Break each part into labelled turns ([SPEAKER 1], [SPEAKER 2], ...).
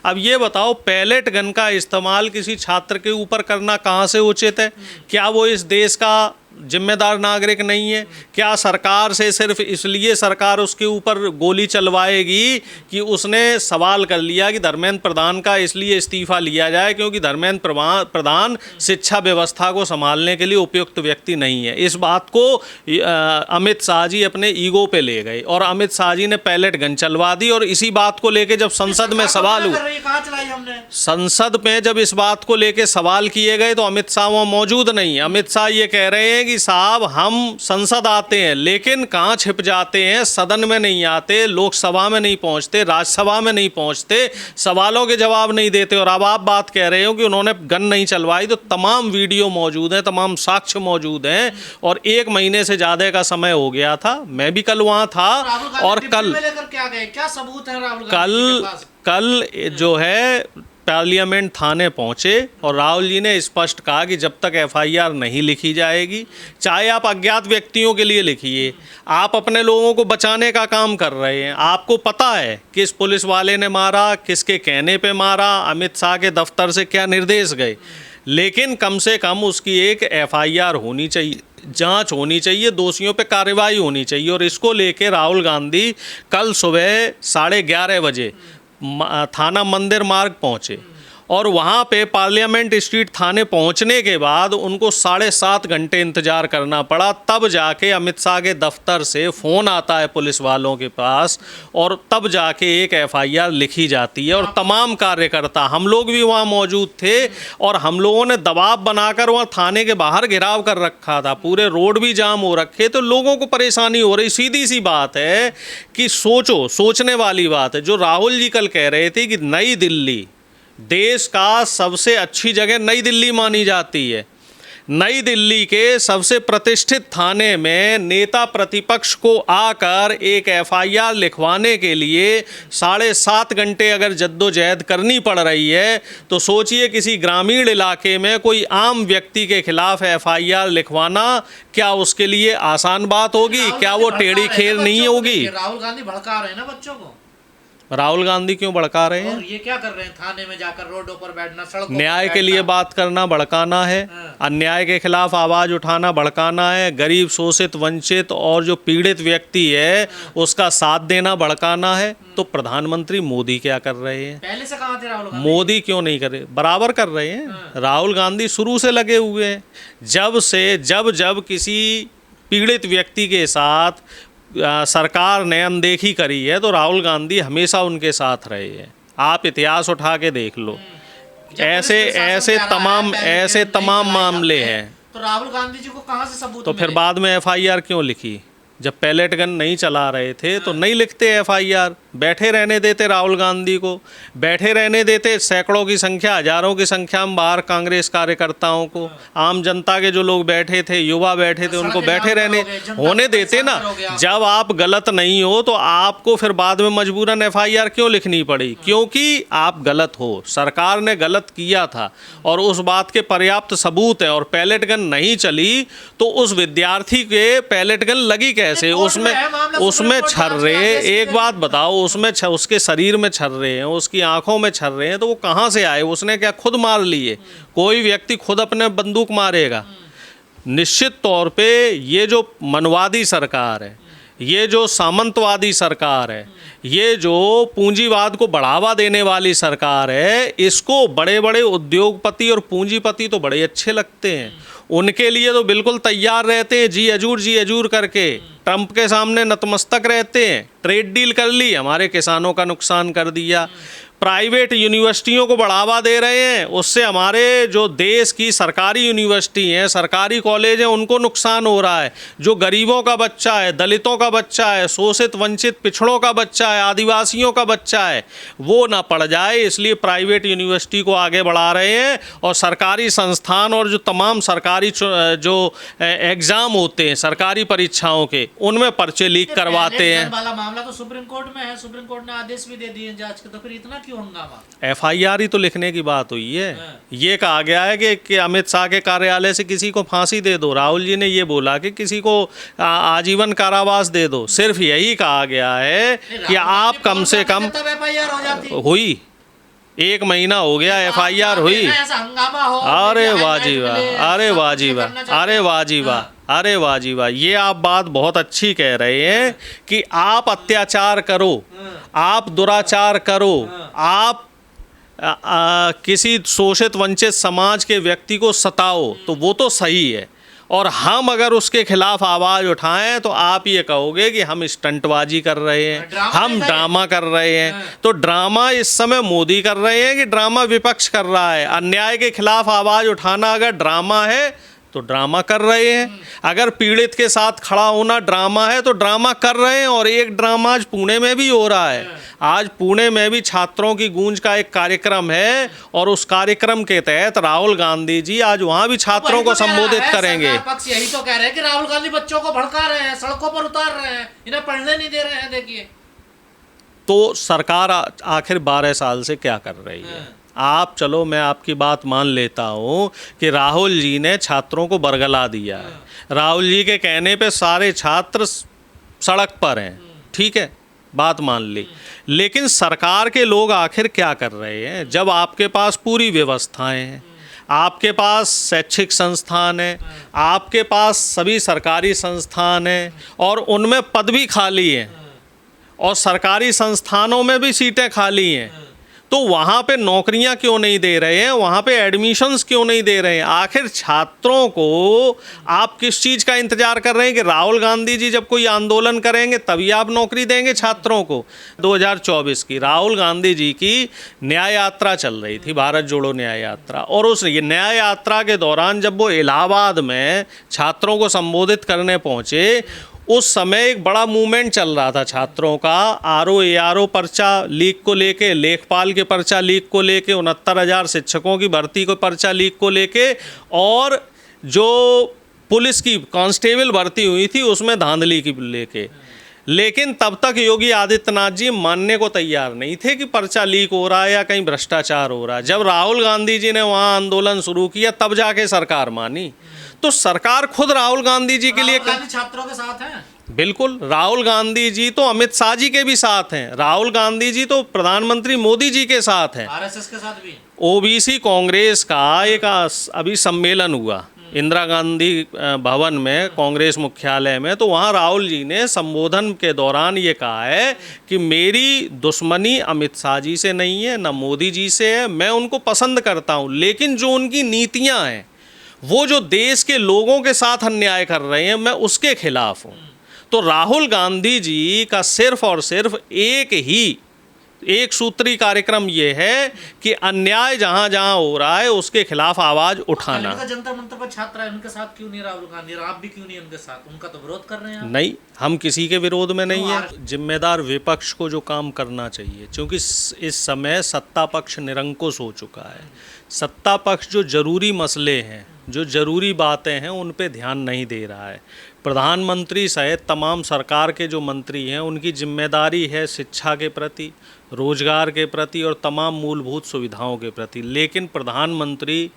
[SPEAKER 1] अब ये बताओ, पैलेट गन का इस्तेमाल किसी छात्र के ऊपर करना कहाँ से उचित है? क्या वो इस देश का जिम्मेदार नागरिक नहीं है? क्या सरकार से सिर्फ इसलिए सरकार उसके ऊपर गोली चलवाएगी कि उसने सवाल कर लिया कि धर्मेंद्र प्रधान का इसलिए इस्तीफा लिया जाए क्योंकि धर्मेंद्र प्रधान शिक्षा व्यवस्था को संभालने के लिए उपयुक्त व्यक्ति नहीं है? इस बात को अमित शाह जी अपने ईगो पे ले गए और अमित शाह जी ने पैलेट गन चलवा दी। और इसी बात को लेके जब संसद में सवाल हुआ, संसद में जब इस बात को लेके सवाल किए गए तो अमित शाह वहाँ मौजूद नहीं। अमित शाह ये कह रहे हैं कि साहब हम संसद आते हैं लेकिन कहाँ छिप जाते हैं, सदन में नहीं आते, लोकसभा में नहीं पहुंचते, राज्यसभा में नहीं पहुंचते, सवालों के जवाब नहीं देते। और अब आप बात कह रहे हो कि उन्होंने गन नहीं चलवाई, तो तमाम वीडियो मौजूद हैं, तमाम साक्ष्य मौजूद हैं और 1 महीने से ज़्यादा का समय हो गया था। मैं भी कल वहाँ था और
[SPEAKER 2] क्या सबूत है राहुल गांधी के पास?
[SPEAKER 1] कल जो है पार्लियामेंट थाने पहुंचे और राहुल जी ने स्पष्ट कहा कि जब तक एफआईआर नहीं लिखी जाएगी, चाहे आप अज्ञात व्यक्तियों के लिए लिखिए, आप अपने लोगों को बचाने का काम कर रहे हैं, आपको पता है किस पुलिस वाले ने मारा, किसके कहने पे मारा, अमित शाह के दफ्तर से क्या निर्देश गए, लेकिन कम से कम उसकी एक एफआईआर होनी चाहिए, जांच होनी चाहिए, दोषियों पे कार्रवाई होनी चाहिए। और इसको लेके राहुल गांधी कल सुबह 11:30 बजे थाना मंदिर मार्ग पहुंचे और वहाँ पे पार्लियामेंट स्ट्रीट थाने पहुँचने के बाद उनको 7.5 घंटे इंतज़ार करना पड़ा। तब जाके अमित शाह के दफ्तर से फ़ोन आता है पुलिस वालों के पास और तब जाके एक एफआईआर लिखी जाती है। और तमाम कार्यकर्ता, हम लोग भी वहाँ मौजूद थे और हम लोगों ने दबाव बनाकर वहाँ थाने के बाहर घेराव कर रखा था, पूरे रोड भी जाम हो रखे, तो लोगों को परेशानी हो रही। सीधी सी बात है कि सोचने वाली बात है जो राहुल जी कल कह रहे थे कि नई दिल्ली देश का सबसे अच्छी जगह नई दिल्ली मानी जाती है। नई दिल्ली के सबसे प्रतिष्ठित थाने में नेता प्रतिपक्ष को आकर एक एफआईआर लिखवाने के लिए 7.5 घंटे अगर जद्दोजहद करनी पड़ रही है, तो सोचिए किसी ग्रामीण इलाके में कोई आम व्यक्ति के खिलाफ एफआईआर लिखवाना क्या उसके लिए आसान बात होगी? क्या वो टेढ़ी खीर नहीं होगी?
[SPEAKER 2] राहुल गांधी भड़का रहे हैं ना बच्चों को।
[SPEAKER 1] राहुल गांधी क्यों भड़का रहे हैं?
[SPEAKER 2] और ये क्या कर रहे हैं? थाने में जाकर रोडों पर बैठना, सड़कों
[SPEAKER 1] न्याय के लिए बात करना भड़काना है, अन्याय के खिलाफ आवाज़ उठाना भड़काना है, गरीब शोषित वंचित और जो पीड़ित व्यक्ति है उसका साथ देना भड़काना है। तो प्रधानमंत्री मोदी क्या कर रहे हैं?
[SPEAKER 2] पहले से कहाँ थे राहुल गांधी?
[SPEAKER 1] मोदी क्यों नहीं करे? बराबर कर रहे हैं। राहुल गांधी शुरू से लगे हुए हैं। जब किसी पीड़ित व्यक्ति के साथ सरकार ने अनदेखी करी है तो राहुल गांधी हमेशा उनके साथ रहे हैं। आप इतिहास उठा के देख लो, ऐसे तमाम मामले हैं।
[SPEAKER 2] तो राहुल गांधी जी को कहां से सबूत?
[SPEAKER 1] तो फिर बाद में एफआईआर क्यों लिखी? जब पैलेट गन नहीं चला रहे थे तो नहीं लिखते एफआईआर, बैठे रहने देते राहुल गांधी को, बैठे रहने देते सैकड़ों की संख्या, हजारों की संख्या में बाहर कांग्रेस कार्यकर्ताओं को, आम जनता के जो लोग बैठे थे, युवा बैठे थे, उनको बैठे रहने होने देते ना। जब आप गलत नहीं हो तो आपको फिर बाद में मजबूरन एफआईआर क्यों लिखनी पड़ी? क्योंकि आप गलत हो, सरकार ने गलत किया था और उस बात के पर्याप्त सबूत है। और पैलेट गन नहीं चली तो उस विद्यार्थी के पैलेट गन लगी कैसे? उसमें छर्रे, एक बात बताओ, उसमें उसके शरीर में छर्रे हैं, उसकी आंखों में छर्रे हैं, तो वो कहाँ से आए? उसने क्या खुद मार लिए? कोई व्यक्ति खुद अपने बंदूक मारेगा? निश्चित तौर पे ये जो मनवादी सरकार है, ये जो सामंतवादी सरकार है, ये जो पूंजीवाद को बढ़ावा देने वाली सरकार है, इसको बड़े बड़े उद्योगपति और पूंजीपति तो बड़े अच्छे लगते हैं। उनके लिए तो बिल्कुल तैयार रहते हैं, जी हजूर करके ट्रंप के सामने नतमस्तक रहते हैं। ट्रेड डील कर ली, हमारे किसानों का नुकसान कर दिया। प्राइवेट यूनिवर्सिटियों को बढ़ावा दे रहे हैं, उससे हमारे जो देश की सरकारी यूनिवर्सिटी हैं, सरकारी कॉलेज हैं, उनको नुकसान हो रहा है। जो गरीबों का बच्चा है, दलितों का बच्चा है, शोषित वंचित पिछड़ों का बच्चा है, आदिवासियों का बच्चा है, वो ना पढ़ जाए, इसलिए प्राइवेट यूनिवर्सिटी को आगे बढ़ा रहे हैं। और सरकारी संस्थान और जो तमाम सरकारी जो एग्ज़ाम होते हैं सरकारी परीक्षाओं के, उनमें पर्चे लीक करवाते हैं।
[SPEAKER 2] वाला मामला तो सुप्रीम कोर्ट में है, सुप्रीम कोर्ट ने आदेश भी दे दिए जांच के, तो फिर इतना
[SPEAKER 1] एफआईआर ही तो लिखने की बात हुई है। ये कहा गया है कि अमित शाह के कार्यालय से किसी को फांसी दे दो। राहुल जी ने ये बोला कि किसी को आजीवन कारावास दे दो। सिर्फ यही कहा गया है कि आप कम से कम हुई 1 महीना हो गया FIR हुई।
[SPEAKER 2] ऐसा हंगामा हो,
[SPEAKER 1] अरे
[SPEAKER 2] मीडिया
[SPEAKER 1] वाह जी
[SPEAKER 2] highlight
[SPEAKER 1] वाह,
[SPEAKER 2] मिले,
[SPEAKER 1] अरे
[SPEAKER 2] सब
[SPEAKER 1] वाह
[SPEAKER 2] कुछ
[SPEAKER 1] जी वाह,
[SPEAKER 2] करना चाहते
[SPEAKER 1] अरे
[SPEAKER 2] हैं।
[SPEAKER 1] वाह जी वाह, अरे वाह जी वाह, ये आप बात बहुत अच्छी कह रहे हैं कि आप अत्याचार करो, आप दुराचार करो, आप किसी शोषित वंचित समाज के व्यक्ति को सताओ, तो वो तो सही है। और हम अगर उसके खिलाफ आवाज़ उठाएं तो आप ये कहोगे कि हम स्टंटबाजी कर रहे हैं,
[SPEAKER 2] ड्रामा
[SPEAKER 1] हम
[SPEAKER 2] नहीं कर-
[SPEAKER 1] ड्रामा कर रहे हैं। तो ड्रामा इस समय मोदी कर रहे हैं कि ड्रामा विपक्ष कर रहा है? अन्याय के खिलाफ आवाज़ उठाना अगर ड्रामा है तो ड्रामा कर रहे हैं, अगर पीड़ित के साथ खड़ा होना ड्रामा है तो ड्रामा कर रहे हैं। और एक ड्रामा आज पुणे में भी हो रहा है। आज पुणे में भी छात्रों की गूंज का एक कार्यक्रम है और उस कार्यक्रम के तहत राहुल गांधी जी आज वहां भी छात्रों
[SPEAKER 2] वही
[SPEAKER 1] को
[SPEAKER 2] तो कह रहा
[SPEAKER 1] संबोधित
[SPEAKER 2] है,
[SPEAKER 1] करेंगे।
[SPEAKER 2] सरकार पक्ष यही तो कह रहे हैं कि राहुल गांधी बच्चों को भड़का रहे हैं, सड़कों पर उतार रहे हैं, इन्हें पढ़ने नहीं दे रहे हैं। देखिए,
[SPEAKER 1] तो सरकार आखिर 12 साल से क्या कर रही है? आप चलो, मैं आपकी बात मान लेता हूँ कि राहुल जी ने छात्रों को बरगला दिया है। राहुल जी के कहने पे सारे छात्र सड़क पर हैं, ठीक है, बात मान ली। लेकिन सरकार के लोग आखिर क्या कर रहे हैं? जब आपके पास पूरी व्यवस्थाएं हैं, आपके पास शैक्षिक संस्थान है, आपके पास सभी सरकारी संस्थान हैं और उनमें पद भी खाली हैं और सरकारी संस्थानों में भी सीटें खाली हैं, तो वहाँ पे नौकरियाँ क्यों नहीं दे रहे हैं? वहाँ पे एडमिशन्स क्यों नहीं दे रहे हैं? आखिर छात्रों को आप किस चीज़ का इंतज़ार कर रहे हैं कि राहुल गांधी जी जब कोई आंदोलन करेंगे तभी आप नौकरी देंगे छात्रों को? 2024 की राहुल गांधी जी की न्याय यात्रा चल रही थी, भारत जोड़ो न्याय यात्रा, और उस न्याय यात्रा के दौरान जब वो इलाहाबाद में छात्रों को संबोधित करने पहुँचे, उस समय एक बड़ा मूवमेंट चल रहा था छात्रों का। RO पर्चा लीक को लेके, लेखपाल के पर्चा लीक को लेके, 69,000 शिक्षकों की भर्ती को पर्चा लीक को लेके, और जो पुलिस की कांस्टेबल भर्ती हुई थी उसमें धांधली की लेके। लेकिन तब तक योगी आदित्यनाथ जी मानने को तैयार नहीं थे कि पर्चा लीक हो रहा है या कहीं भ्रष्टाचार हो रहा है। जब राहुल गांधी जी ने वहाँ आंदोलन शुरू किया तब जाके सरकार मानी। तो सरकार खुद राहुल गांधी जी के लिए
[SPEAKER 2] राहुल गांधी छात्रों के साथ हैं।
[SPEAKER 1] बिल्कुल, राहुल गांधी जी तो अमित शाह जी के भी साथ हैं, राहुल गांधी जी तो प्रधानमंत्री मोदी जी के साथ हैं,
[SPEAKER 2] RSS के साथ भी।
[SPEAKER 1] OBC कांग्रेस का एक अभी सम्मेलन हुआ इंदिरा गांधी भवन में, कांग्रेस मुख्यालय में। तो वहाँ राहुल जी ने संबोधन के दौरान ये कहा है कि मेरी दुश्मनी अमित शाह जी से नहीं है, न मोदी जी से है, मैं उनको पसंद करता हूँ, लेकिन जो उनकी नीतियाँ हैं, वो जो देश के लोगों के साथ अन्याय कर रहे हैं, मैं उसके खिलाफ हूँ। तो राहुल गांधी जी का सिर्फ और सिर्फ एक सूत्री कार्यक्रम ये है कि अन्याय जहाँ जहाँ हो रहा है उसके खिलाफ आवाज़ उठाना।
[SPEAKER 2] उनका जंतर मंतर पर छात्र है, उनके साथ क्यों नहीं राहुल गांधी? आप भी क्यों नहीं उनके साथ? उनका तो विरोध कर रहे हैं आप।
[SPEAKER 1] नहीं, हम किसी के विरोध में नहीं है। जिम्मेदार विपक्ष को जो काम करना चाहिए, क्योंकि इस समय सत्ता पक्ष निरंकुश हो चुका है। सत्ता पक्ष जो जरूरी मसले हैं, जो जरूरी बातें हैं, उन पे ध्यान नहीं दे रहा है। प्रधानमंत्री सहित तमाम सरकार के जो मंत्री हैं, उनकी जिम्मेदारी है शिक्षा के प्रति, रोजगार के प्रति और तमाम मूलभूत सुविधाओं के प्रति। लेकिन प्रधानमंत्री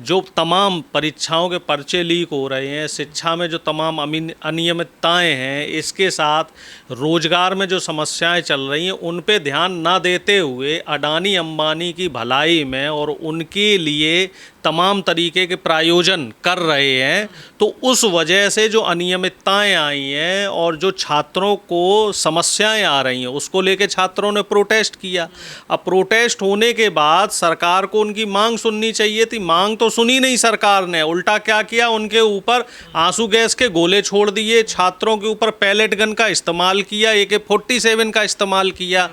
[SPEAKER 1] जो तमाम परीक्षाओं के पर्चे लीक हो रहे हैं, शिक्षा में जो तमाम अनियमितताएं हैं, इसके साथ रोजगार में जो समस्याएं चल रही हैं, उन पे ध्यान ना देते हुए अडानी अंबानी की भलाई में और उनके लिए तमाम तरीके के प्रायोजन कर रहे हैं। तो उस वजह से जो अनियमितताएं आई हैं और जो छात्रों को समस्याएं आ रही हैं, उसको लेके छात्रों ने प्रोटेस्ट किया। अब प्रोटेस्ट होने के बाद सरकार को उनकी मांग सुननी चाहिए थी। मांग तो सुनी नहीं सरकार ने, उल्टा क्या किया, उनके ऊपर आंसू गैस के गोले छोड़ दिए, छात्रों के ऊपर पैलेट गन का इस्तेमाल किया, AK-47 का इस्तेमाल किया।